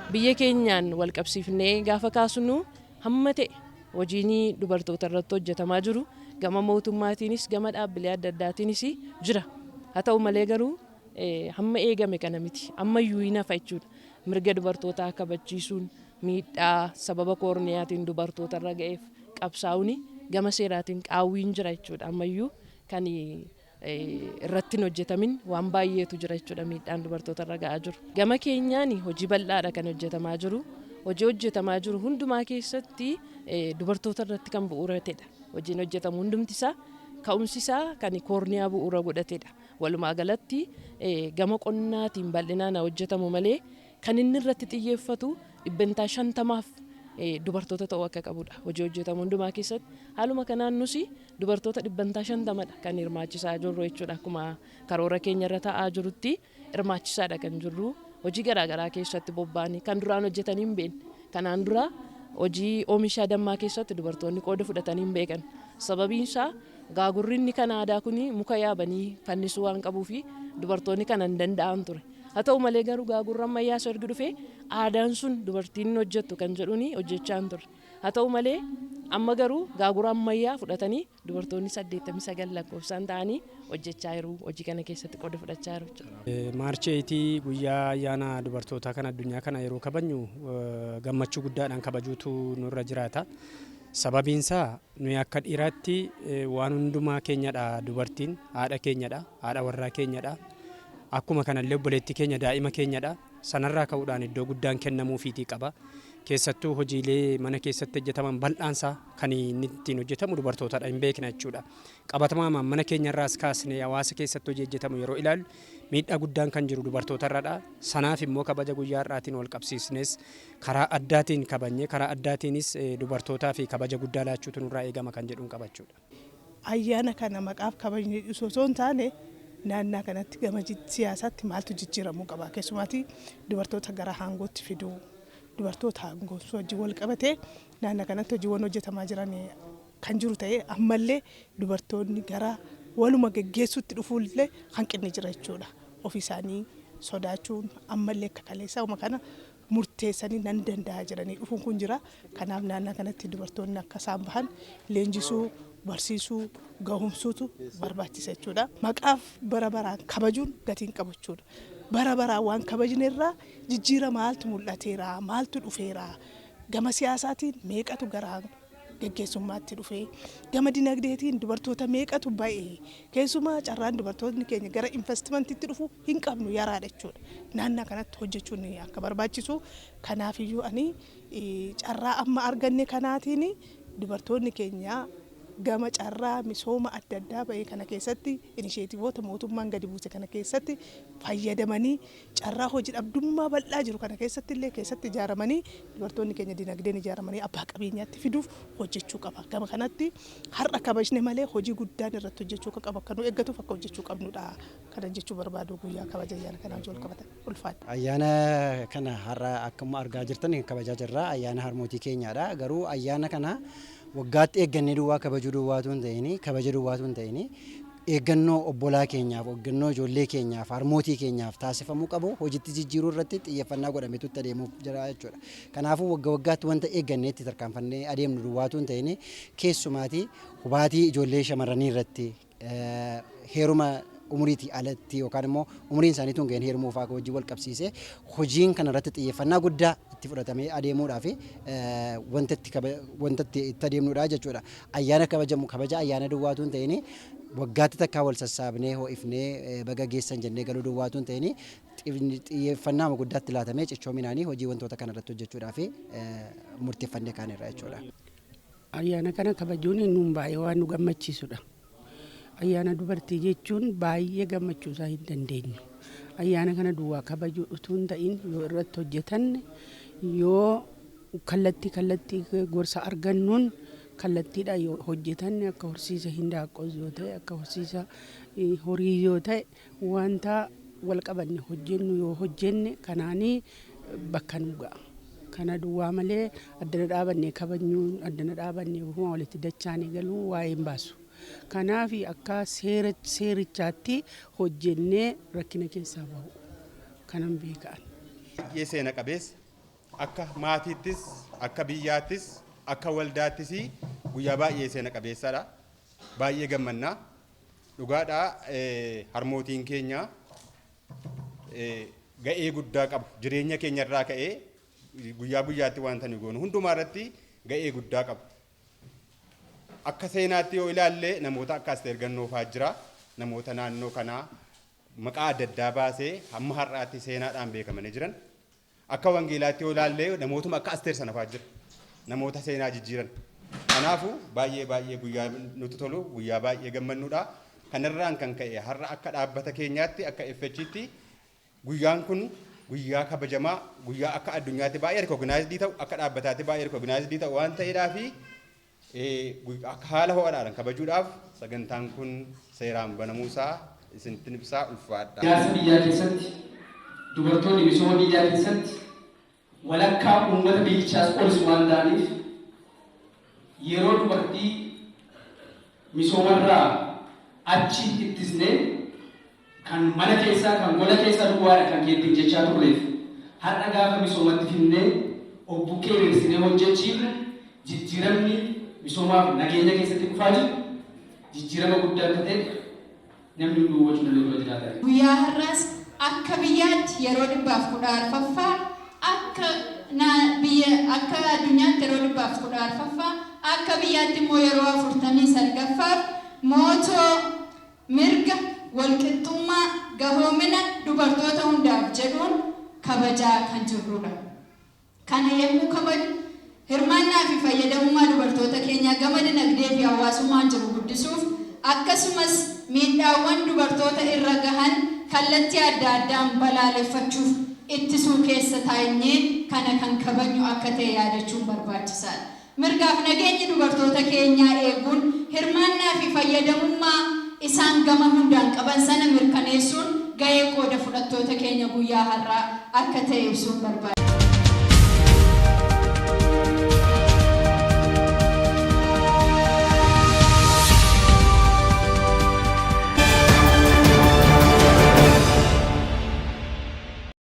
Biyya keenyaan wal qabsiifnee gaafa kaasnu hamma ta'e hojiin dubartoota irratti hojjetamaa jiru gama mootummaatiinis gama dhaabbilee adda addaatiinis jira. Haa ta'u malee garuu hamma eegame kana miti. Amma iyyuu hin hafa jechuudha. Mirga dubartootaa kabachiisuun miidhaa sababa koorniyaatiin dubartoota irra ga'eef qabsaa'uun gama seeraatiin qaawwiin jira jechuudha. Amma iyyuu kan irratti hojjetamin waan baay'eetu jira jechuudha miidhaan dubartoota irra ga'aa jiru. Gama keenyaan hojii bal'aadha kan hojjetamaa jiru. Hojii hojjetamaa jiru hundumaa keessatti dubartoota irratti kan bu'uuratedha. Hojiin hojjetamu hundumti isaa ka'umsi isaa kan koorniyaa bu'uura godhatedha. Walumaa galatti gama qonnaatiin bal'inaan hojjetamu malee kan inni irratti xiyyeeffatu 50% dubartoota ta'uu akka qabudha. Hojii hojjetamu hundumaa keessatti haaluma kanaan nusi dubartoota 50%dha kan hirmaachisaa jirru jechuudha. Akkuma karoora keenya irra taa'aa jirutti hirmaachisaadha kan jirru. Hojii garaagaraa keessatti bobba'anii kan duraan hojjetanii hin beekne. Kanaan dura hojii oomisha dammaa keessatti dubartoonni qooda fudhatanii hin beekan. Sababiin isaa gaagurrinni kan aadaa kuni muka yaabanii fannisuu waan qabuufi dubartoonni kana hin danda'an ture. Haa ta'u malee garuu gaagurra ammayyaa erga dhufee aadaan sun dubartiin hojjettu kan jedhuuni hojjechaa hin turre. Haa ta'u malee amma garuu gaagura ammayyaa fudhatanii dubartoonni 89 lakkoofsaan ta'anii hojjechaa jiru. Hojii kana keessatti qooda fudhachaa jiru. Maarcheetii guyyaa ayyaana dubartootaa kan addunyaa kana yeroo kabajnu gammachuu guddaadhaan kabajuutu nurra jiraata. Sababiin isaa nuyi akka dhiiraatti waan hundumaa keenyadha. Dubartiin haadha keenyadha, haadha warraa keenyadha. Akkuma kanallee obboleettii keenya daa'ima keenyadha. Sanarraa ka'uudhaan iddoo guddaan kennamuufiitii qaba. Keessattuu hojiilee mana keessatti hojjetaman bal'aansaa kan inni ittiin hojjetamu dubartootadha hin beekna jechuudha. Qabatamaan mana keenyarraas kaasnee hawaasa keessatti hojii hojjetamu yeroo ilaallu miidhaa guddaan kan jiru dubartootarradha. Sanaaf immoo kabaja guyyaa har'aatiin wal qabsiisnes karaa addaatiin kabajnee karaa addaatiinis dubartootaa fi kabaja guddaa laachuutu nurraa eegama kan jedhuun qabachuudha. Ayyaana kana maqaaf kabajnee osoo hin taane naannaa kanatti gama siyaasaatti maaltu jijjiiramuu qaba. Keessumaatti dubartoota gara aangootti fiduu dubartoota aangoosuu wajjin wal qabatee naannaa kanatti hojiiwwan hojjetamaa jiran kan jiru ta'ee ammallee dubartoonni gara waluma geggeessuutti dhufuullee hanqinni jira jechuudha. Ofii isaanii sodaachuun ammallee akka kaleessaa kana murteessanii nan danda'a jedhanii dhufuun kun jira. Kanaaf naannoo kanatti dubartoonni akka isaan bahan leenjisuu, barsiisuu, gahumsuutu barbaachisa jechuudha. Maqaaf bara baraan kabajuun gatiin qabu jechuudha. Bara baraan waan kabajne irraa jijjiirama maaltu mul'ateera, maaltu dhufeera. Gama siyaasaatiin meeqatu garaan geggeessummaatti dhufee, gama dinagdeetiin dubartoota meeqatu ba'ee, keessumaa carraan dubartoonni keenya gara investimentiitti dhufu hin qabnu yaraadha jechuudha. Naannoo kanatti hojjechuun akka barbaachisu. Kanaafiyyuu ani carraa amma arganne kanaatiin dubartoonni keenya gama carraa misooma adda addaa ba'ee kana keessatti inisheetiivoota mootummaan gadi buuse kana keessatti fayyadamanii carraa hojii dhabdummaa bal'aa jiru kana keessatti illee keessatti ijaaramanii dubartoonni keenya dinagdeen ijaaramanii abbaa qabeenyaatti fiduuf hojjechuu qaba. Gama kanatti har'a kabajne malee hojii guddaan irratti hojjechuu qaba. Akka nu eeggatuuf akka hojjechuu qabnudha. Kana jechuu barbaadu guyyaa kabaja ayyaana kanaan wal qabatan ulfaata. Ayyaana kana har'a akkuma argaa jirtan kabajaa jirra. Ayyaana harmootii keenyaadha. Garuu ayyaana kana waggaatti eeggannee duwwaa kabajuu duwwaatu hin ta'ini, kabaja duwwaatu hin ta'ini, eeggannoo obbolaa keenyaaf, eeggannoo ijoollee keenyaaf, harmootii keenyaaf taasifamuu qabu hojiitti jijjiiruu irratti xiyyeeffannaa godhameetu itti adeemuu jira jechuudha. Kanaafuu waggaatti wanta eeggannee itti tarkaanfannee adeemnu duwwaatu hin ta'ini, keessumaatii hubaatii ijoollee shamarranii irratti heeruma umuriitii alatti yookaan immoo umuriin isaanii tun ga'een heerumuu fa'aa hojii wal qabsiisee hojiin kana irratti xiyyeeffannaa guddaa itti fudhatamee adeemuudhaaf wanta itti adeemnudha jechuudha. Ayyaana kabajamu kabaja ayyaana duwwaatu hin ta'ini, waggaatti takkaa wal sassaabnee ho'ifnee baga geessan jennee galuu duwwaatu hin ta'ini, xiyyeeffannaa guddaatti laatamee cichoominaanii hojii wantoota kana irratti hojjechuudhaaf murteeffannee kaanirra jechuudha. Ayyaana kana kabajuun nuun baay'ee waan nu gammachiisudha. Ayyaana dubartii jechuun baay'ee gammachuusaa hin dandeenyu. Ayyaana kana duwwaa kabajuu utuu hin ta'in yoo irratti hojjetan, yoo kallattii gorsa argannuun kallattiidha yoo hojjetan akka horsiisa hindaaqqoos yoo ta'e, akka horsiisa horii yoo ta'e, wanta wal qabanne hojjennu yoo hojjenne kanaanii bakka nu ga'a. Kana duwwaa malee addana dhaabannee kabajnuun, addana dhaabannee walitti dachaanii galuu waa'ee hin baasu. Kanaaf akka seerichaatti hojjennee rakkina keessaa bahu kanan beekan. Baay'ee seena qabeessa akka maatiittis, akka biyyaattis, akka waldaattis guyyaa baay'ee seena qabeessadha. Baay'ee gammannaa. Dhugaadhaa harmootiin keenya ga'ee guddaa qabu. Jireenya keenya irraa ka'ee guyyaa guyyaatti wanta nu goonu hundumaa irratti ga'ee guddaa qabu. Akka seenaatti yoo ilaalle namoota akka Asteer Gannoofaa jira. Namoota naannoo kanaa maqaa adda addaa baasee hamma har'aatti seenaadhaan beekamanii jiran. Akka wangeelaatti yoo ilaalle namootuma akka Asteer sanafaa jira. Namoota seenaa jijjiiran. Kanaafuu baay'ee guyyaa nuti tolu, guyyaa baay'ee gammannuudha. Kanarraan kan ka'e har'a akka dhaabbata keenyaatti, akka FH'tti guyyaan kun guyyaa kabajamaa, guyyaa akka addunyaatti baay'ee rikooginaayizdii ta'u, akka dhaabbataatti baay'ee rikooginaayizdii ta'u waan ta'eedhaafi akka haala ho'aadhaan kabajuudhaaf sagantaan kun seeraan banamuusaa isinitti ibsaa ulfaadha. Siyaasa biyyaa keessatti dubartoonni misooma biyyaa keessatti walakkaa uummata biyyichaas olis waan ta'aniif yeroo dubartii misoomarraa achi ittisnee kan mana keessaa kan gola keessaa duwwaadha kan keettiin jechaa turreef har'a gaafa misoomatti finnee obbukkee beeksisnee hojjechiifne jijjiiramni misoomaaf nageenya keessatti dhufaa jiru jijjiirama guddaa akka ta'e namni hunduu hubachuu danda'u dura jiraata. Guyyaa har'aas akka biyyaatti yeroo 114ffaa akka addunyaatti yeroo 114ffaa akka biyyaatti immoo yeroo 49ffaaf mootoo mirga walqixxummaa gahoomina dubartoota hundaaf jedhuun kabajaa kan jirrudha. Kana yommuu kabaju hirmaannaa fi fayyadamummaa dubartoota keenyaa gama dinagdee fi hawaasummaan jiru guddisuuf akkasumas miidhaawwan dubartoota irra gahan kallattii adda addaan balaaleffachuuf ittisuu keessa taa'ee kana kan kabajnu akka ta'e yaadachuun barbaachisaadha. Mirgaaf nageenyi dubartoota keenyaa eeguun hirmaannaa fi fayyadamummaa isaan gama hundaan qaban sana mirkaneessuun ga'ee qooda fudhattoota keenya guyyaa har'aa akka ta'e ibsuun barbaada.